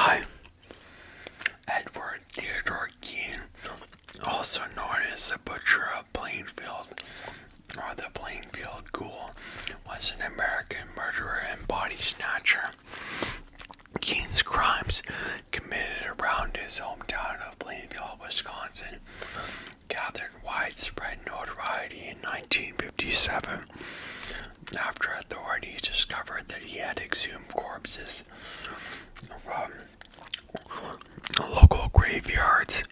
die. Edward Theodore Gein, also known as the Butcher of Plainfield, or the Plainfield Ghoul, was an American murderer and body snatcher. Gein's crimes, committed around his hometown of Plainfield, Wisconsin, gathered widespread notoriety in 1957 after authorities discovered that he had exhumed corpses from local graveyards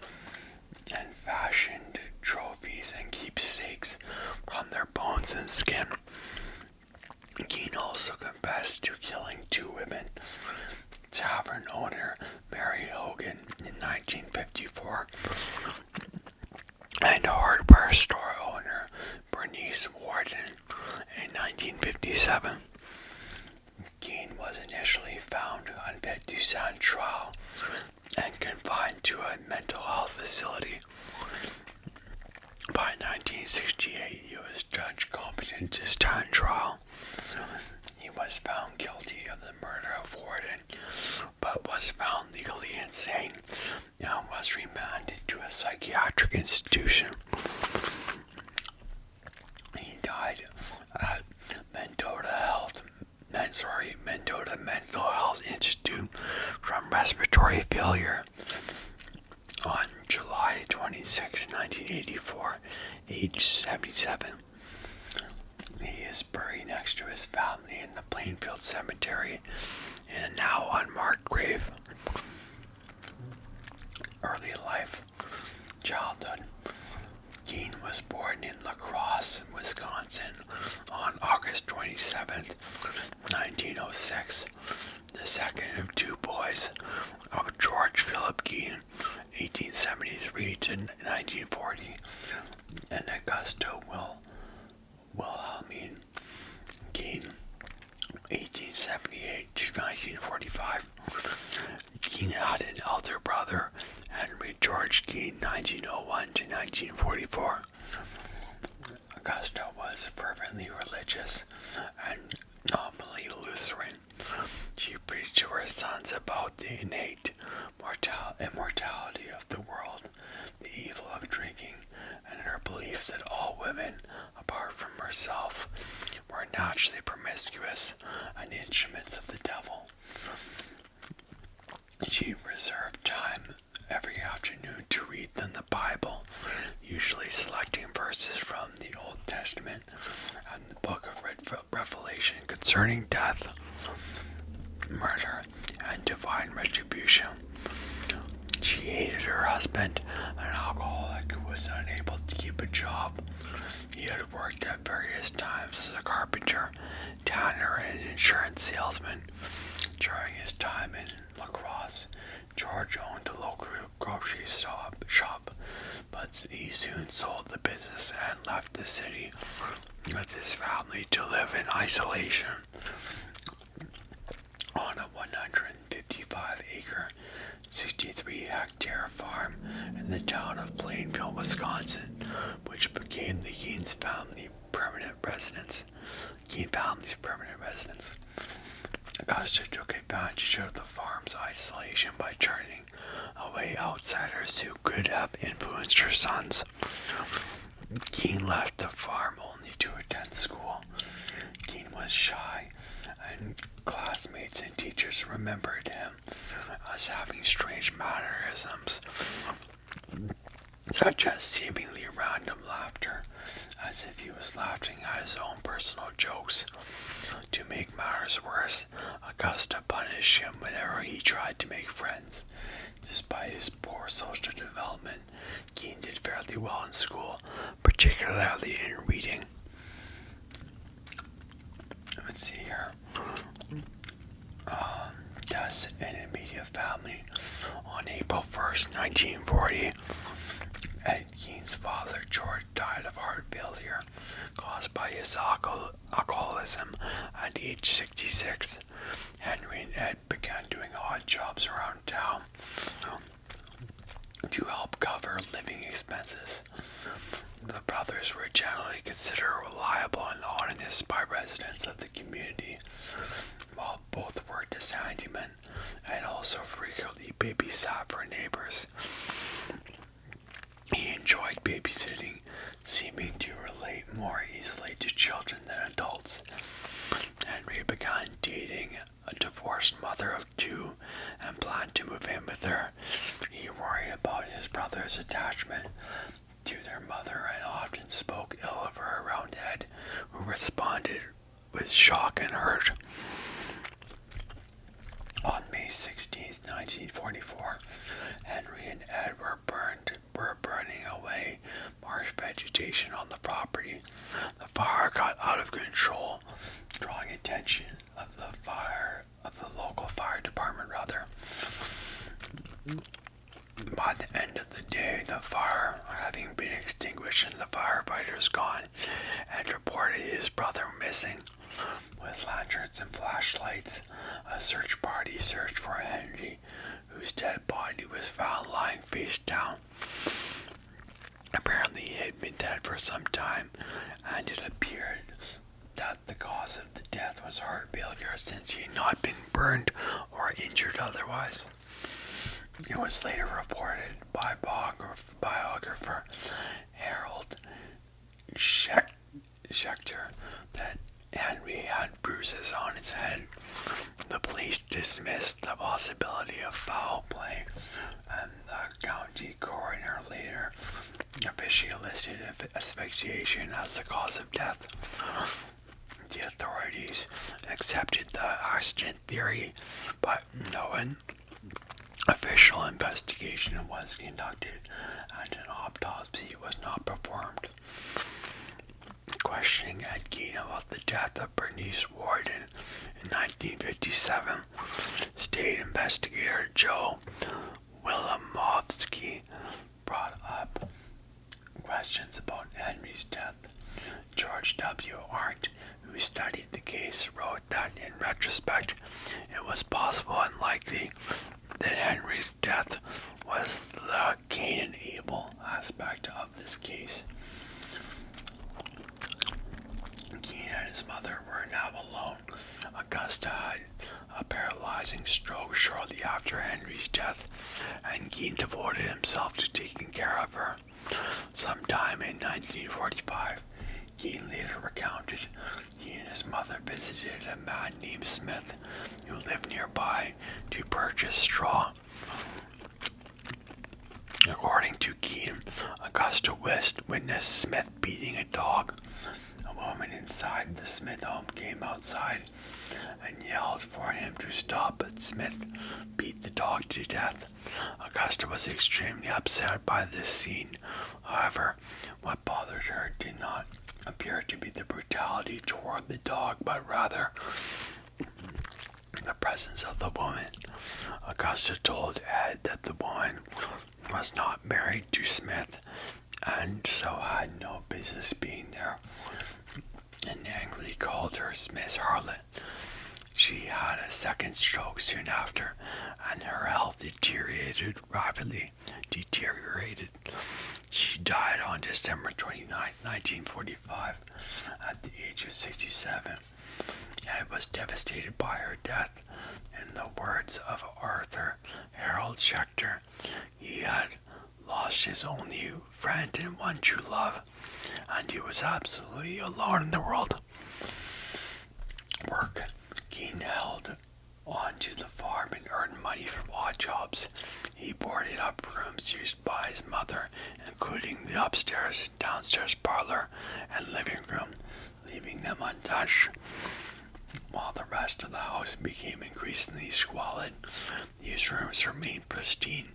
and fashioned trophies and keepsakes from their bones and skin. Gein also confessed to killing 2 women, tavern owner Mary Hogan in 1954 and hardware store owner Bernice Warden in 1957. Gein was initially found unfit to stand trial and confined to a mental health facility. By 1968, he was judged competent to stand trial. He was found guilty of the murder of Warden, but was found legally insane and was remanded to a psychiatric institution. He died at Mendota Mental Health Institute from respiratory failure on July 26, 1984, age 77. He is buried next to his family in the Plainfield Cemetery in a now unmarked grave. Early life. Childhood. Gein was born in La Crosse, Wisconsin on August 27, 1906, the second of 2 boys of George Philip Gein, 1873 to 1940, and Augusta Wilhelmine Gein, 1878 to 1945. Gein had an elder brother, Henry George Gein, 1901 to 1944. Augusta was fervently religious and nominally Lutheran. She preached to her sons about the innate immortality of the world, the evil of drinking, and her belief that all women, apart from herself, were naturally promiscuous and instruments of the devil. She reserved time every afternoon to read them the Bible, usually selecting verses from the Old Testament and the book of Revelation concerning death, murder, and divine retribution. She hated her husband, an alcoholic who was unable to keep a job. He had worked at various times as a carpenter, tanner, and insurance salesman. During his time in La Crosse, George owned a local grocery shop, but he soon sold the business and left the city with his family to live in isolation on a 155-acre, 63-hectare farm in the town of Plainfield, Wisconsin, which became the Gein's family's permanent residence. Augusta took advantage of the farm's isolation by turning away outsiders who could have influenced her sons. Gein left the farm only to attend school. Gein was shy, and classmates and teachers remembered him as having strange mannerisms, such as seemingly random laughter, as if he was laughing at his own personal jokes. To make matters worse, Augusta punished him whenever he tried to make friends. Despite his poor social development, Gein did fairly well in school, particularly in reading. Let's see here. Deaths in immediate family. On April 1st, 1940, Ed Gein's father, George, died of heart failure caused by his alcoholism at age 66. Henry and Ed began doing odd jobs around town to help cover living expenses. The brothers were generally considered reliable and honest by residents of the community. While both worked as handymen and also frequently babysat for neighbors, he enjoyed babysitting, seeming to relate more easily to children than adults. Henry began dating a divorced mother of two and planned to move in with her. He worried about his brother's attachment to their mother and often spoke ill of her around Ed, who responded with shock and hurt. On May 16, 1944, Henry and Ed were burning away marsh vegetation on the property. The fire got out of control, drawing attention of the local fire department rather. By the end of the day, the fire having been extinguished and the firefighters gone, Ed reported his brother missing. With lanterns and flashlights, a search party searched for Henry, whose dead body was found lying face down. Apparently he had been dead for some time, and it appeared that the cause of the death was heart failure since he had not been burned or injured otherwise. It was later reported by biographer Harold Schechter that Henry had bruises on his head. The police dismissed the possibility of foul play, and the county coroner later officially listed asphyxiation as the cause of death. The authorities accepted the accident theory, but no official investigation was conducted and an autopsy was not performed. Questioning Ed Gein about the death of Bernice Warden in 1957, state investigator Joe Wilimowski brought up questions about Henry's death. George W. Arndt, who studied the case, wrote that in retrospect, it was possible and likely that Henry's death was the Cain and Abel aspect of this case. Gein and his mother were now alone. Augusta had a paralyzing stroke shortly after Henry's death, and Gein devoted himself to taking care of her. Sometime in 1945, Gein later recounted he and his mother visited a man named Smith who lived nearby to purchase straw. According to Gein, Augusta witnessed Smith beating a dog. A woman inside the Smith home came outside and yelled for him to stop, but Smith beat the dog to death. Augusta was extremely upset by this scene. However, what bothered her did not appear to be the brutality toward the dog, but rather the presence of the woman. Augusta told Ed that the woman was not married to Smith and so had no business being there, and angrily called her Smith's harlot. She had a second stroke soon after, and her health rapidly deteriorated. She died on December 29, 1945, at the age of 67. Ed was devastated by her death. In the words of Arthur Harold Schechter, he had lost his only friend and one true love, and he was absolutely alone in the world. Work. Gein held on to the farm and earned money from odd jobs. He boarded up rooms used by his mother, including the upstairs, downstairs parlor, and living room, leaving them untouched. While the rest of the house became increasingly squalid, these rooms remained pristine.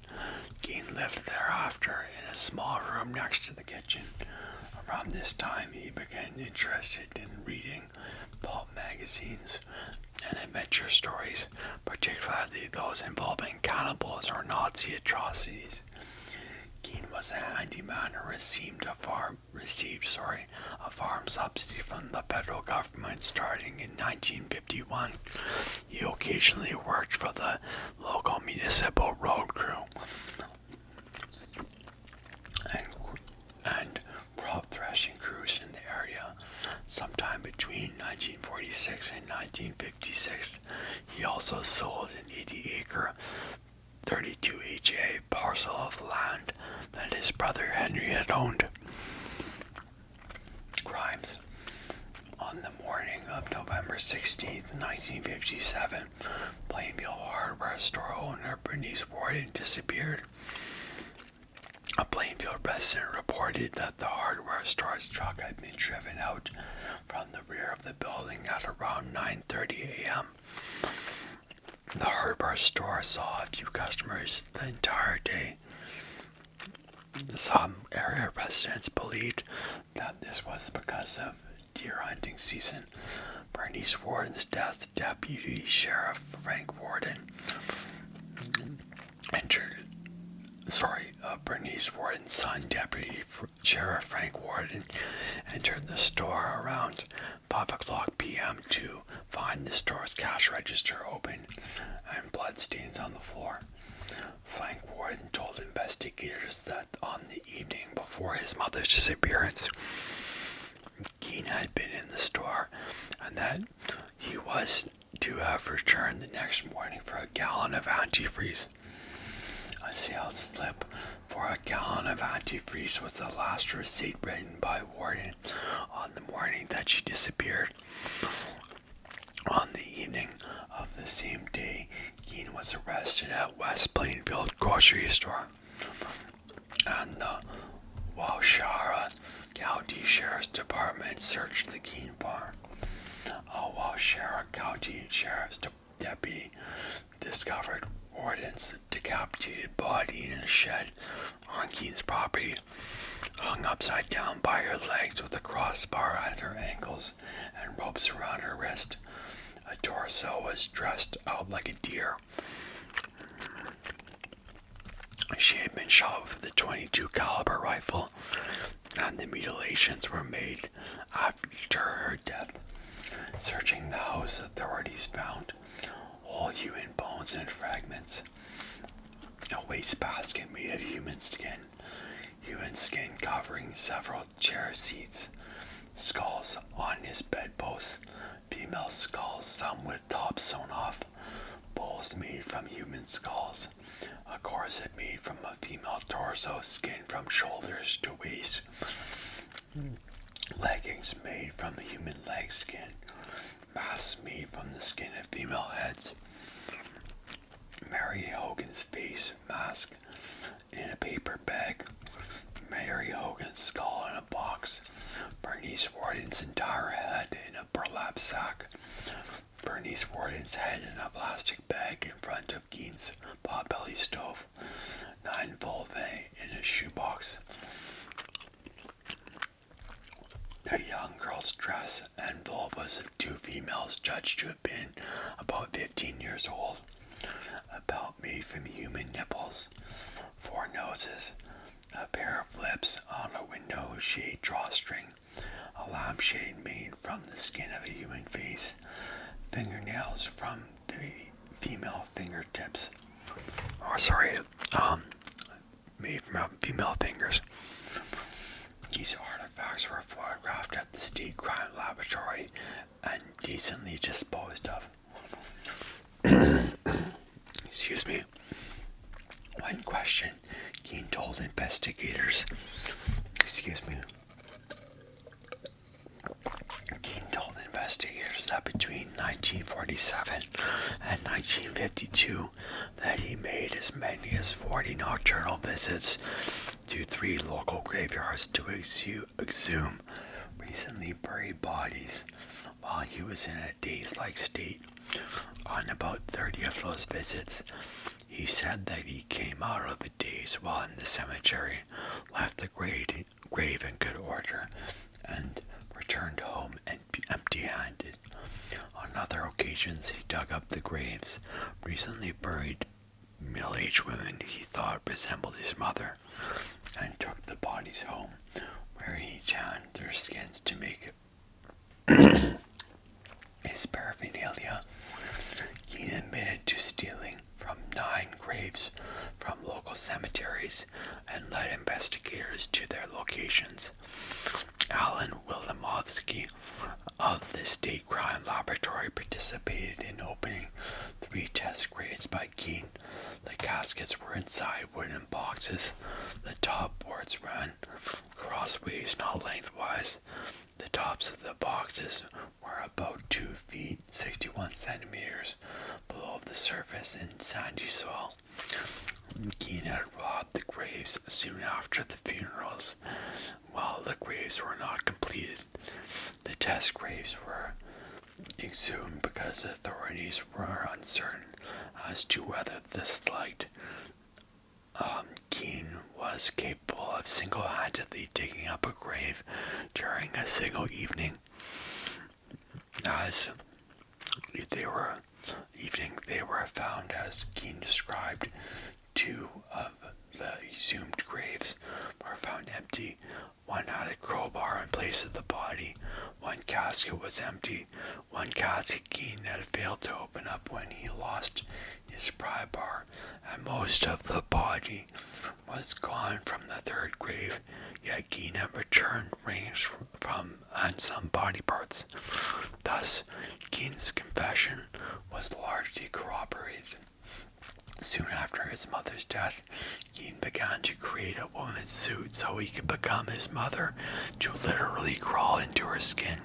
Gein lived thereafter in a small room next to the kitchen. Around this time, he became interested in reading pulp magazines and adventure stories, particularly those involving cannibals or Nazi atrocities. Gein was a handyman who received a farm subsidy from the federal government starting in 1951. He occasionally worked for the local municipal road crew and crop threshing crews in the area. Sometime between 1946 and 1956, also sold an 80-acre, 32 HA parcel of land that his brother Henry had owned. Crimes. On the morning of November 16, 1957, Plainville hardware store owner Bernice Warden disappeared. A Plainville resident reported that the hardware store's truck had been driven out from the rear of the building at around 9:30 a.m. The hardware store saw a few customers the entire day. Some area residents believed that this was because of deer hunting season. Bernice Warden's death, Deputy Sheriff Frank Warden Bernice Warden's son, Deputy Sheriff Frank Warden, entered the store around 5 o'clock p.m. to find the store's cash register open and bloodstains on the floor. Frank Warden told investigators that on the evening before his mother's disappearance, Gein had been in the store and that he was to have returned the next morning for a gallon of antifreeze. A sales slip for a gallon of antifreeze was the last receipt written by Warden on the morning that she disappeared. On the evening of the same day, Gein was arrested at West Plainville grocery store, and the Waushara County Sheriff's Department searched the Gein farm. A Waushara County Sheriff's deputy discovered Warden's decapitated body in a shed on Gein's property, hung upside down by her legs with a crossbar at her ankles and ropes around her wrist. A torso was dressed out like a deer. She had been shot with a .22 caliber rifle, and the mutilations were made after her death. Searching the house, authorities found whole human bones and fragments, a wastebasket made of human skin covering several chair seats, skulls on his bedpost, female skulls, some with tops sewn off, bowls made from human skulls, a corset made from a female torso, skin from shoulders to waist, leggings made from human leg skin, masks made from the skin of female heads, Mary Hogan's face mask in a paper bag, Mary Hogan's skull in a box, Bernice Warden's entire head in a burlap sack, Bernice Warden's head in a plastic bag in front of Gein's potbelly stove, 9 vulvae in a shoebox, a young girl's dress and vulvas of 2 females judged to have been about 15 years old, a belt made from human nipples, 4 noses, a pair of lips on a window shade drawstring, a lampshade made from the skin of a human face, fingernails from the female fingertips, made from female fingers. These artifacts were photographed at the State Crime Laboratory and decently disposed of. Excuse me. When questioned, Gein told investigators, that between 1947 and 1952 that he made as many as 40 nocturnal visits to 3 local graveyards to exhume recently buried bodies while he was in a dazed-like state. On about 30 of those visits, he said that he came out of the daze while in the cemetery, left the grave in good order, and returned home empty-handed. On other occasions, he dug up the graves, recently buried middle-aged women he thought resembled his mother, and took the bodies home, where he tanned their skins to make his paraphernalia. He admitted to stealing from 9 graves from local cemeteries and led investigators to their locations. Alan Wilimovsky of the State Crime Laboratory participated in opening 3 test graves by Gein. The caskets were inside wooden boxes. The top boards ran crossways, not lengthwise. The tops of the boxes were about 2 feet 61 centimeters below the surface in sandy soil. Gein had robbed the graves soon after the funerals. While the graves were not completed, the test graves were exhumed because authorities were uncertain as to whether the slight Gein was capable of single-handedly digging up a grave during a single evening. As they were found, as Gein described, 2 of the exhumed graves were found empty. One had a crowbar in place of the body. One casket was empty. One casket Gein had failed to open up when he lost his pry bar, and most of the body was gone from the 3rd grave. Yet Gein had returned rings from and some body parts. Thus, Gein's confession was largely corroborated. Soon after his mother's death, Gein began to create a woman's suit so he could become his mother, to literally crawl into her skin.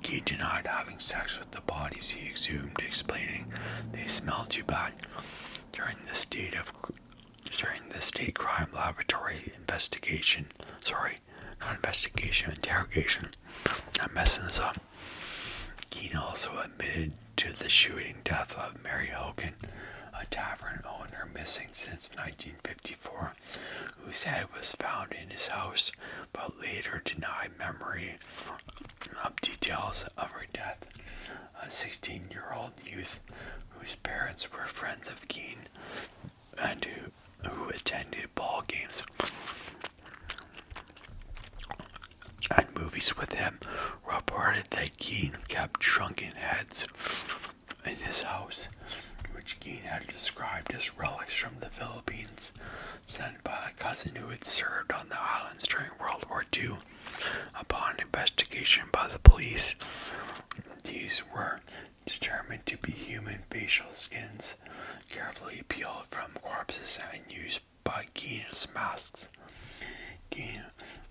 Gein denied having sex with the bodies he exhumed, explaining they smelled too bad. During the state crime laboratory interrogation. I'm messing this up. Gein also admitted to the shooting death of Mary Hogan, a tavern owner missing since 1954, whose head was found in his house, but later denied memory of details of her death. A 16-year-old youth whose parents were friends of Gein and who attended ball games and movies with him reported that Gein kept shrunken heads in his house, which Gein had described as relics from the Philippines, sent by a cousin who had served on the islands during World War II. Upon investigation by the police, these were determined to be human facial skins, carefully peeled from corpses and used by Gein as masks. Gein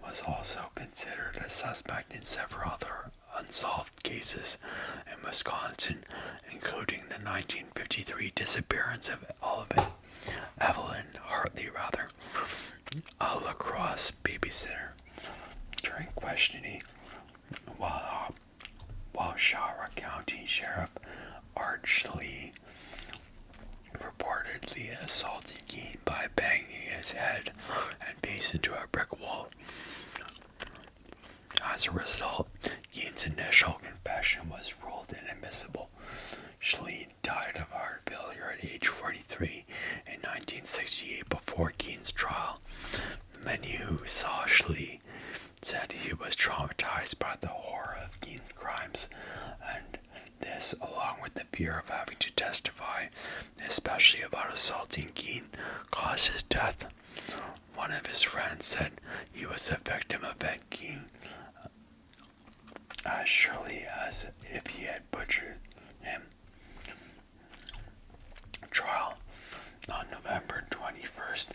was also considered a suspect in several other unsolved cases in Wisconsin, including the 1953 disappearance of Evelyn Hartley, a lacrosse babysitter. During questioning, Waukesha County Sheriff Arch Lee reportedly assaulted Gein by banging his head and face into a brick wall. As a result, Gein's initial confession was ruled inadmissible. Schley died of heart failure at age 43 in 1968 before Gein's trial. Many who saw Schley said he was traumatized by the horror of Gein's crimes, and this, along with the fear of having to testify, especially about assaulting Gein, caused his death. One of his friends said he was a victim of Ed Gein as surely as if he had butchered him. Trial on November 21st,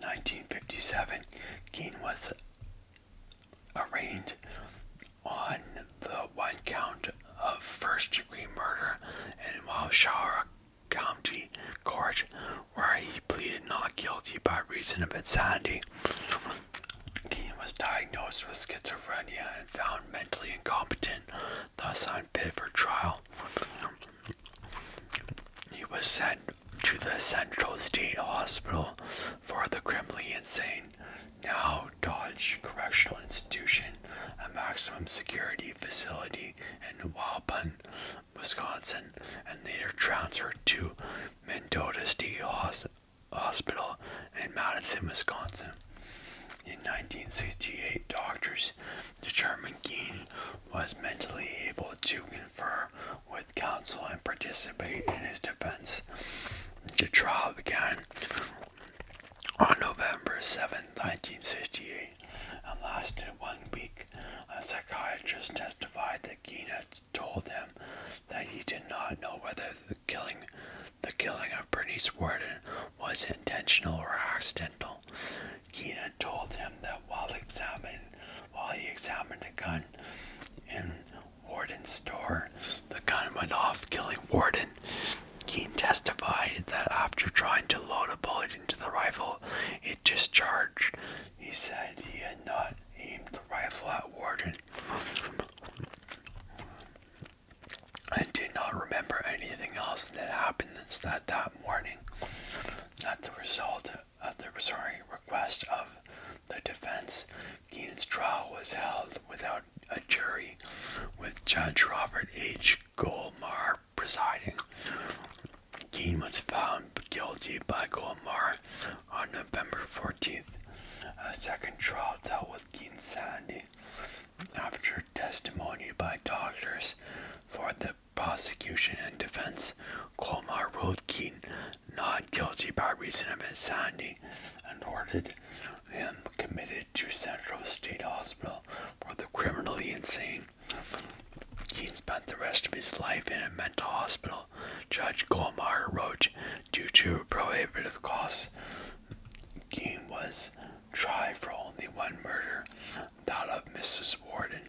1957, Gein was arraigned on the 1 count of first-degree murder in Waukesha County Court, where he pleaded not guilty by reason of insanity. Gein was diagnosed with schizophrenia and found mentally incompetent, thus unfit for trial. He was sent to the Central State Hospital for the criminally insane, now Dodge Correctional Institution, a maximum security facility in Waupun, Wisconsin, and later transferred to Mendota State Hospital in Madison, Wisconsin. In 1968, doctors determined Gein was mentally able to confer with counsel and participate in his defense. The trial began On November 7th, 1968, and lasted 1 week, a psychiatrist testified that Gein had told him that he did not know whether the killing of Bernice Worden was intentional or accidental. Gein had told him that while he examined a gun in Worden's store, the gun went off, killing Worden. Gein testified that after trying to load a bullet into the rifle, it discharged. He said he had not aimed the rifle at Worden and did not remember anything else that happened that morning. At the request of the defense, Gein's trial was held without a jury, with Judge Robert H. Goldmar presiding. Gein was found guilty by Goldmar on November 14th. A second trial dealt with Gein's sanity. After testimony by doctors for the prosecution and defense, Goldmar ruled Gein not guilty by reason of insanity and ordered him committed to Central State Hospital for the criminally insane. Gein spent the rest of his life in a mental hospital. Judge Goldmar wrote, due to prohibitive costs, Gein was tried for only one murder, that of Mrs. Worden.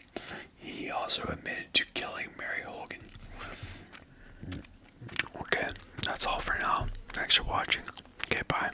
He also admitted to killing Mary Hogan. Okay, that's all for now. Thanks for watching. Okay, bye.